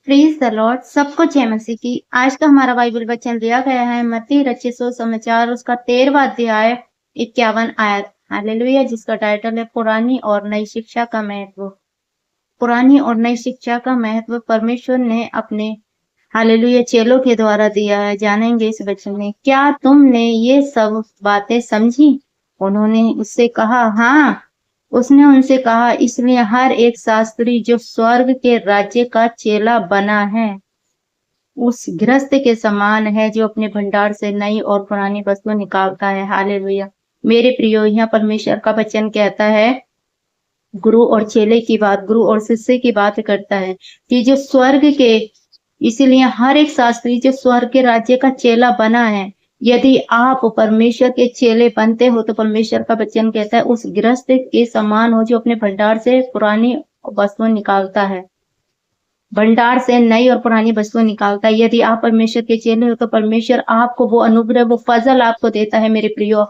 Praise the Lord. सबको जय मसीह की। आज का हमारा बाइबल वचन दिया गया है मत्ती रचित सुसमाचार उसका 13वां अध्याय 51 आयत। हालेलुया। जिसका टाइटल है पुरानी और नई शिक्षा का महत्व। पुरानी और नई शिक्षा का महत्व परमेश्वर ने अपने हालेलुया चेलों के द्वारा दिया है। जानेंगे इस वचन में। क्या तुमने ये सब बातें समझी? उन्होंने उससे कहा, हाँ। उसने उनसे कहा, इसलिए हर एक शास्त्री जो स्वर्ग के राज्य का चेला बना है उस गृहस्थ के समान है जो अपने भंडार से नई और पुरानी वस्तु निकालता है। हालेलुया। मेरे प्रियो, यहाँ परमेश्वर का वचन कहता है, गुरु और चेले की बात, गुरु और शिष्य की बात करता है कि जो स्वर्ग के, इसीलिए हर एक शास्त्री जो स्वर्ग के राज्य का चेला बना है, यदि आप परमेश्वर के चेले बनते हो तो परमेश्वर का वचन कहता है उस गृहस्थ के समान हो जो अपने भंडार से पुरानी वस्तु निकालता है, भंडार से नई और पुरानी वस्तु निकालता है। यदि आप परमेश्वर के चेले हो तो परमेश्वर आपको वो अनुग्रह, वो फजल आपको देता है मेरे प्रियो।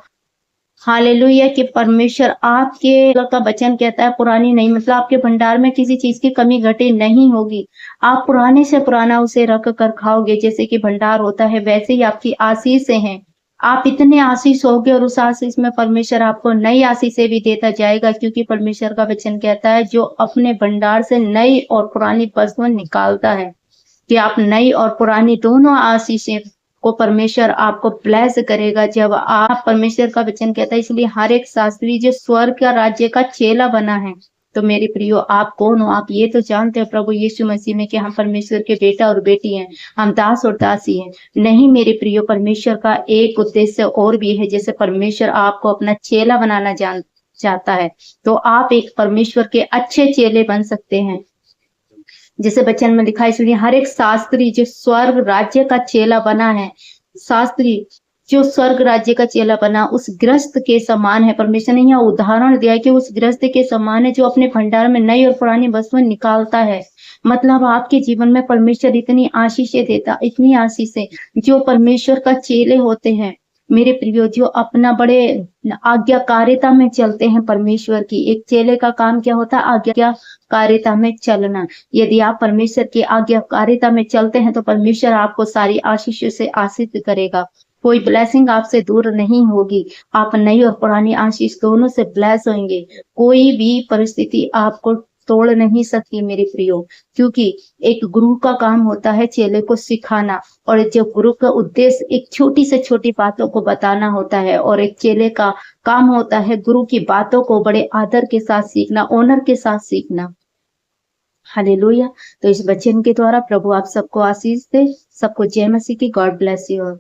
हालेलुया। कि परमेश्वर आपके का वचन कहता है पुरानी नहीं, मतलब आपके भंडार में किसी चीज की कमी घटी नहीं होगी। आप पुराने से पुराना उसे रख कर खाओगे। जैसे कि भंडार होता है वैसे ही आपकी आशीष हैं। आप इतने आशीष होगे और उस आशीष में परमेश्वर आपको नई आशीषें भी देता जाएगा, क्योंकि परमेश्वर का वचन कहता है जो अपने भंडार से नई और पुरानी वस्तु निकालता है, कि आप नई और पुरानी दोनों आशीषें को परमेश्वर आपको ब्लेस करेगा जब आप, परमेश्वर का वचन कहता है इसलिए हर एक शास्त्री जो स्वर्ग का राज्य का चेला बना है। तो मेरे प्रियो, आप कौन हो? आप ये तो जानते हैं प्रभु यीशु मसीह में कि हम परमेश्वर के बेटा और बेटी हैं, हम दास और दासी हैं। नहीं मेरे प्रियो, परमेश्वर का एक उद्देश्य और भी है। जैसे परमेश्वर आपको अपना चेला बनाना चाहता है तो आप एक परमेश्वर के अच्छे चेले बन सकते हैं। जैसे वचन में लिखा है, इसलिए हर एक शास्त्री जो स्वर्ग राज्य का चेला बना है, शास्त्री जो स्वर्ग राज्य का चेला बना उस गृहस्थ के समान है। परमेश्वर ने यहाँ उदाहरण दिया है कि उस गृहस्थ के समान है जो अपने भंडार में नई और पुरानी वस्तुएं निकालता है। मतलब आपके जीवन में परमेश्वर इतनी आशीषें देता, इतनी आशीषें। जो परमेश्वर का चेले होते हैं मेरे प्रियो, जो अपना बड़े आज्ञाकारिता में चलते हैं परमेश्वर की। एक चेले का काम क्या होता है? आज्ञाकारिता में चलना। यदि आप परमेश्वर की आज्ञाकारिता में चलते हैं तो परमेश्वर आपको सारी आशीषों से आशीष करेगा। कोई ब्लेसिंग आपसे दूर नहीं होगी। आप नई और पुरानी आशीष दोनों से ब्लेस होंगे। कोई भी परिस्थिति आपको तोड़ नहीं सकती मेरे प्रियो, क्योंकि एक गुरु का काम होता है चेले को सिखाना, और जो गुरु का उद्देश्य एक छोटी से छोटी बातों को बताना होता है, और एक चेले का काम होता है गुरु की बातों को बड़े आदर के साथ सीखना, ऑनर के साथ सीखना। हालेलुया। तो इस वचन के द्वारा प्रभु आप सबको आशीष दे। सबको जय मसीह की। God bless you all.